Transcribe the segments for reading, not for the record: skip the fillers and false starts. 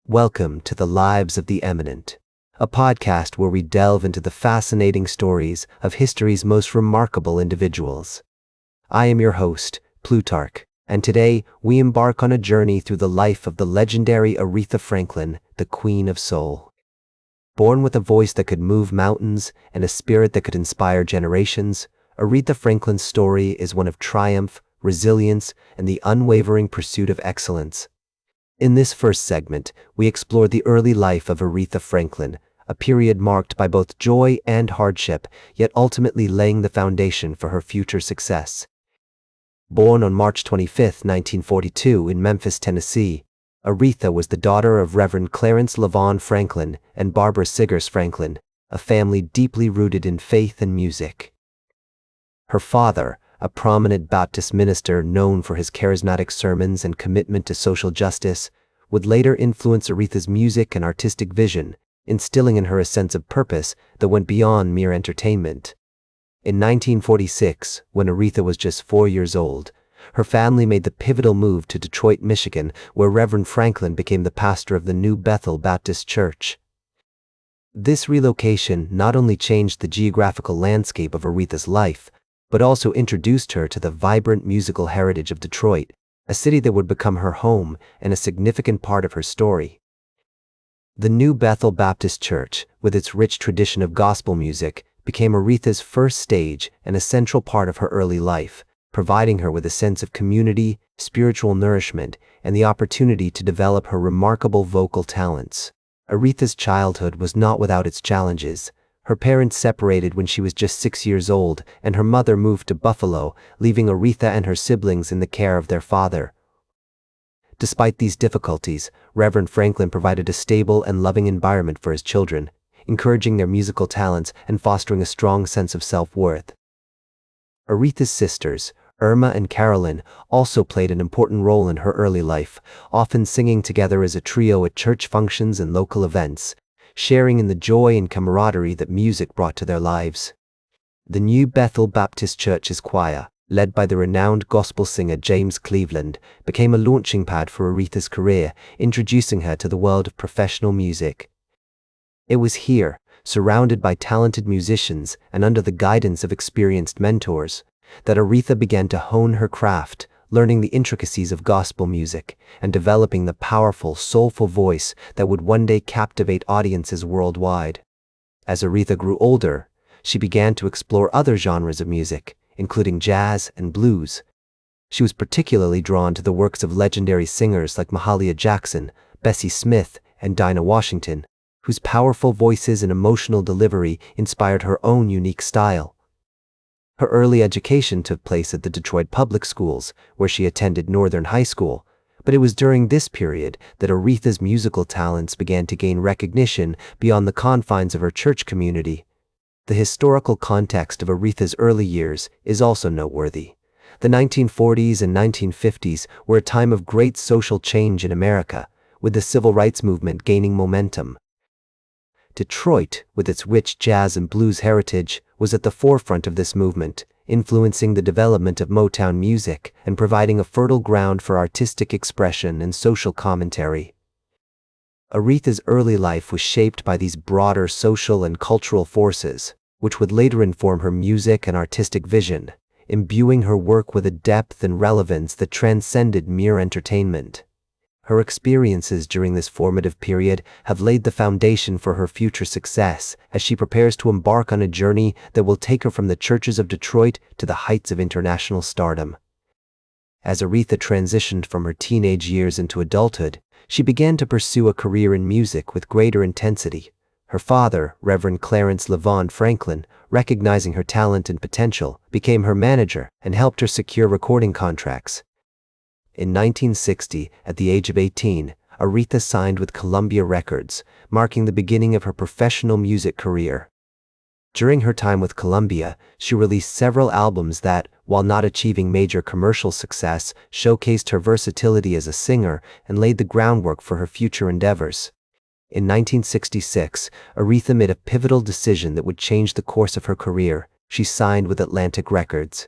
Welcome to the Lives of the Eminent, a podcast where we delve into the fascinating stories of history's most remarkable individuals. I am your host, Plutarch, and today we embark on a journey through the life of the legendary Aretha Franklin, the Queen of Soul. Born with a voice that could move mountains and a spirit that could inspire generations, Aretha Franklin's story is one of triumph, resilience, and the unwavering pursuit of excellence. In this first segment, we explore the early life of Aretha Franklin, a period marked by both joy and hardship, yet ultimately laying the foundation for her future success. Born on March 25, 1942 in Memphis, Tennessee, Aretha was the daughter of Reverend Clarence LaVaughn Franklin and Barbara Siggers Franklin, a family deeply rooted in faith and music. Her father, a prominent Baptist minister known for his charismatic sermons and commitment to social justice, would later influence Aretha's music and artistic vision, instilling in her a sense of purpose that went beyond mere entertainment. In 1946, when Aretha was just 4 years old, her family made the pivotal move to Detroit, Michigan, where Reverend Franklin became the pastor of the New Bethel Baptist Church. This relocation not only changed the geographical landscape of Aretha's life, but also introduced her to the vibrant musical heritage of Detroit, a city that would become her home and a significant part of her story. The New Bethel Baptist Church, with its rich tradition of gospel music, became Aretha's first stage and a central part of her early life, providing her with a sense of community, spiritual nourishment, and the opportunity to develop her remarkable vocal talents. Aretha's childhood was not without its challenges. Her parents separated when she was just 6 years old, and her mother moved to Buffalo, leaving Aretha and her siblings in the care of their father. Despite these difficulties, Reverend Franklin provided a stable and loving environment for his children, encouraging their musical talents and fostering a strong sense of self-worth. Aretha's sisters, Irma and Carolyn, also played an important role in her early life, often singing together as a trio at church functions and local events, sharing in the joy and camaraderie that music brought to their lives. The New Bethel Baptist Church's choir, led by the renowned gospel singer James Cleveland, became a launching pad for Aretha's career, introducing her to the world of professional music. It was here, surrounded by talented musicians and under the guidance of experienced mentors, that Aretha began to hone her craft, learning the intricacies of gospel music and developing the powerful, soulful voice that would one day captivate audiences worldwide. As Aretha grew older, she began to explore other genres of music, including jazz and blues. She was particularly drawn to the works of legendary singers like Mahalia Jackson, Bessie Smith, and Dinah Washington, whose powerful voices and emotional delivery inspired her own unique style. Her early education took place at the Detroit Public Schools, where she attended Northern High School, but it was during this period that Aretha's musical talents began to gain recognition beyond the confines of her church community. The historical context of Aretha's early years is also noteworthy. The 1940s and 1950s were a time of great social change in America, with the civil rights movement gaining momentum. Detroit, with its rich jazz and blues heritage, was at the forefront of this movement, influencing the development of Motown music and providing a fertile ground for artistic expression and social commentary. Aretha's early life was shaped by these broader social and cultural forces, which would later inform her music and artistic vision, imbuing her work with a depth and relevance that transcended mere entertainment. Her experiences during this formative period have laid the foundation for her future success as she prepares to embark on a journey that will take her from the churches of Detroit to the heights of international stardom. As Aretha transitioned from her teenage years into adulthood, she began to pursue a career in music with greater intensity. Her father, Reverend Clarence LaVaughn Franklin, recognizing her talent and potential, became her manager and helped her secure recording contracts. In 1960, at the age of 18, Aretha signed with Columbia Records, marking the beginning of her professional music career. During her time with Columbia, she released several albums that, while not achieving major commercial success, showcased her versatility as a singer and laid the groundwork for her future endeavors. In 1966, Aretha made a pivotal decision that would change the course of her career. She signed with Atlantic Records.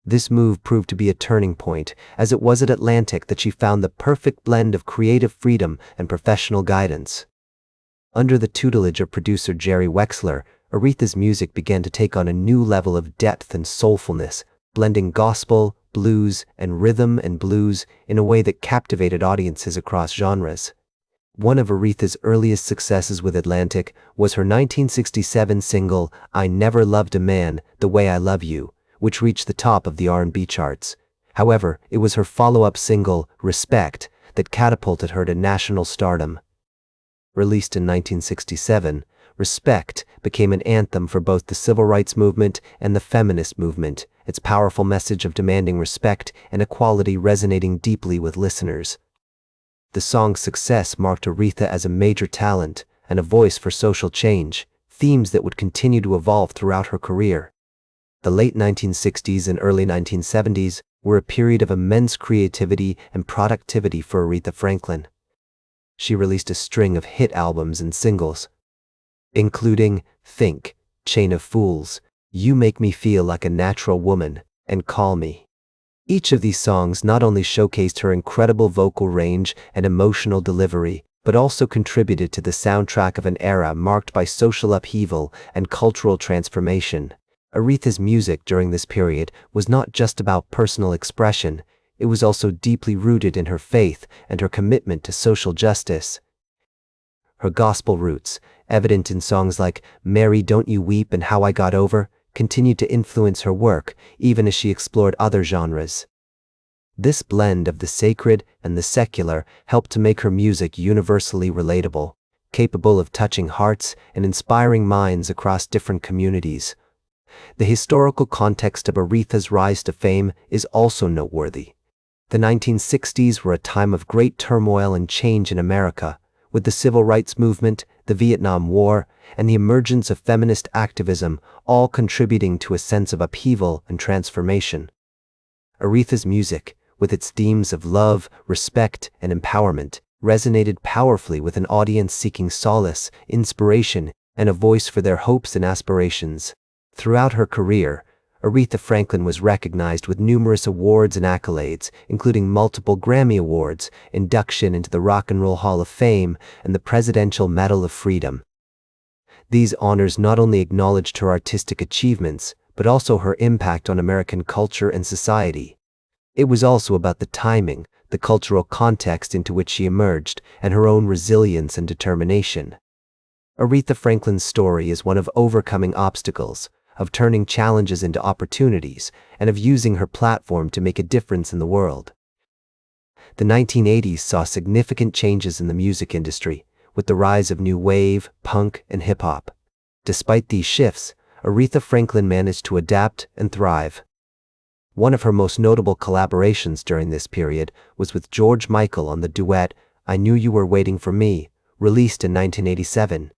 This move proved to be a turning point, as it was at Atlantic that she found the perfect blend of creative freedom and professional guidance. Under the tutelage of producer Jerry Wexler, Aretha's music began to take on a new level of depth and soulfulness, blending gospel, blues, and rhythm and blues in a way that captivated audiences across genres. One of Aretha's earliest successes with Atlantic was her 1967 single, I Never Loved a Man the Way I Love You, which reached the top of the R&B charts. However, it was her follow-up single, Respect, that catapulted her to national stardom. Released in 1967, Respect became an anthem for both the civil rights movement and the feminist movement, its powerful message of demanding respect and equality resonating deeply with listeners. The song's success marked Aretha as a major talent and a voice for social change, themes that would continue to evolve throughout her career. The late 1960s and early 1970s were a period of immense creativity and productivity for Aretha Franklin. She released a string of hit albums and singles, including Think, Chain of Fools, You Make Me Feel Like a Natural Woman, and Call Me. Each of these songs not only showcased her incredible vocal range and emotional delivery, but also contributed to the soundtrack of an era marked by social upheaval and cultural transformation. Aretha's music during this period was not just about personal expression, it was also deeply rooted in her faith and her commitment to social justice. Her gospel roots, evident in songs like Mary Don't You Weep and How I Got Over, continued to influence her work even as she explored other genres. This blend of the sacred and the secular helped to make her music universally relatable, capable of touching hearts and inspiring minds across different communities. The historical context of Aretha's rise to fame is also noteworthy. The 1960s were a time of great turmoil and change in America, with the civil rights movement, the Vietnam War, and the emergence of feminist activism all contributing to a sense of upheaval and transformation. Aretha's music, with its themes of love, respect, and empowerment, resonated powerfully with an audience seeking solace, inspiration, and a voice for their hopes and aspirations. Throughout her career, Aretha Franklin was recognized with numerous awards and accolades, including multiple Grammy Awards, induction into the Rock and Roll Hall of Fame, and the Presidential Medal of Freedom. These honors not only acknowledged her artistic achievements, but also her impact on American culture and society. It was also about the timing, the cultural context into which she emerged, and her own resilience and determination. Aretha Franklin's story is one of overcoming obstacles, of turning challenges into opportunities, and of using her platform to make a difference in the world. The 1980s saw significant changes in the music industry, with the rise of new wave, punk, and hip-hop. Despite these shifts, Aretha Franklin managed to adapt and thrive. One of her most notable collaborations during this period was with George Michael on the duet I Knew You Were Waiting for Me, released in 1987.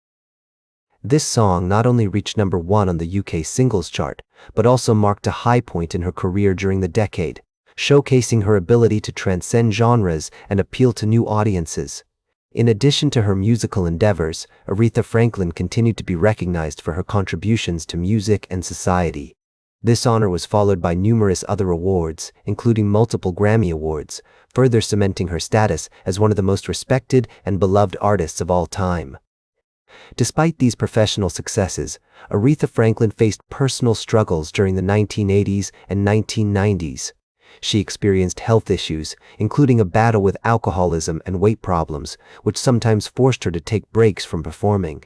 This song not only reached number 1 on the UK singles chart, but also marked a high point in her career during the decade, showcasing her ability to transcend genres and appeal to new audiences. In addition to her musical endeavors, Aretha Franklin continued to be recognized for her contributions to music and society. This honor was followed by numerous other awards, including multiple Grammy Awards, further cementing her status as one of the most respected and beloved artists of all time. Despite these professional successes, Aretha Franklin faced personal struggles during the 1980s and 1990s. She experienced health issues, including a battle with alcoholism and weight problems, which sometimes forced her to take breaks from performing.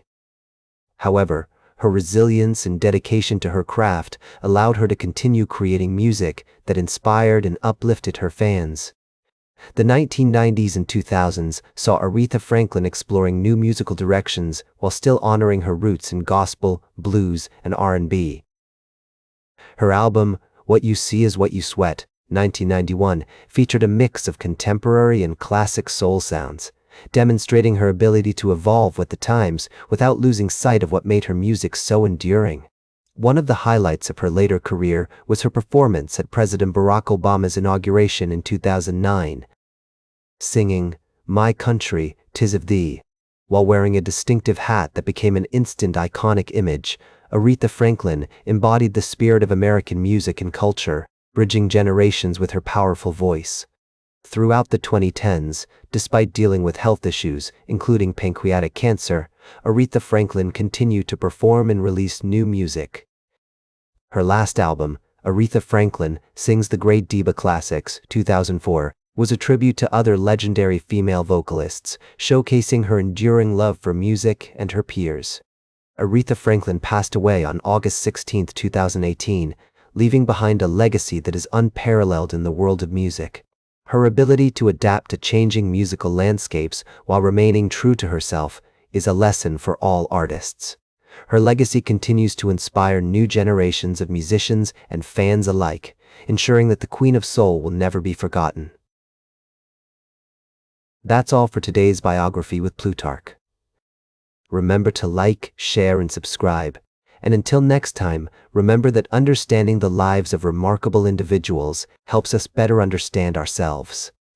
However, her resilience and dedication to her craft allowed her to continue creating music that inspired and uplifted her fans. The 1990s and 2000s saw Aretha Franklin exploring new musical directions while still honoring her roots in gospel, blues, and R&B. Her album, What You See Is What You Sweat, 1991, featured a mix of contemporary and classic soul sounds, demonstrating her ability to evolve with the times without losing sight of what made her music so enduring. One of the highlights of her later career was her performance at President Barack Obama's inauguration in 2009, singing My Country, 'Tis of Thee. While wearing a distinctive hat that became an instant iconic image, Aretha Franklin embodied the spirit of American music and culture, bridging generations with her powerful voice. Throughout the 2010s, despite dealing with health issues, including pancreatic cancer, Aretha Franklin continued to perform and release new music. Her last album, Aretha Franklin Sings the Great Diva Classics, 2004, was a tribute to other legendary female vocalists, showcasing her enduring love for music and her peers. Aretha Franklin passed away on August 16, 2018, leaving behind a legacy that is unparalleled in the world of music. Her ability to adapt to changing musical landscapes while remaining true to herself is a lesson for all artists. Her legacy continues to inspire new generations of musicians and fans alike, ensuring that the Queen of Soul will never be forgotten. That's all for today's biography with Plutarch. Remember to like, share, and subscribe. And until next time, remember that understanding the lives of remarkable individuals helps us better understand ourselves.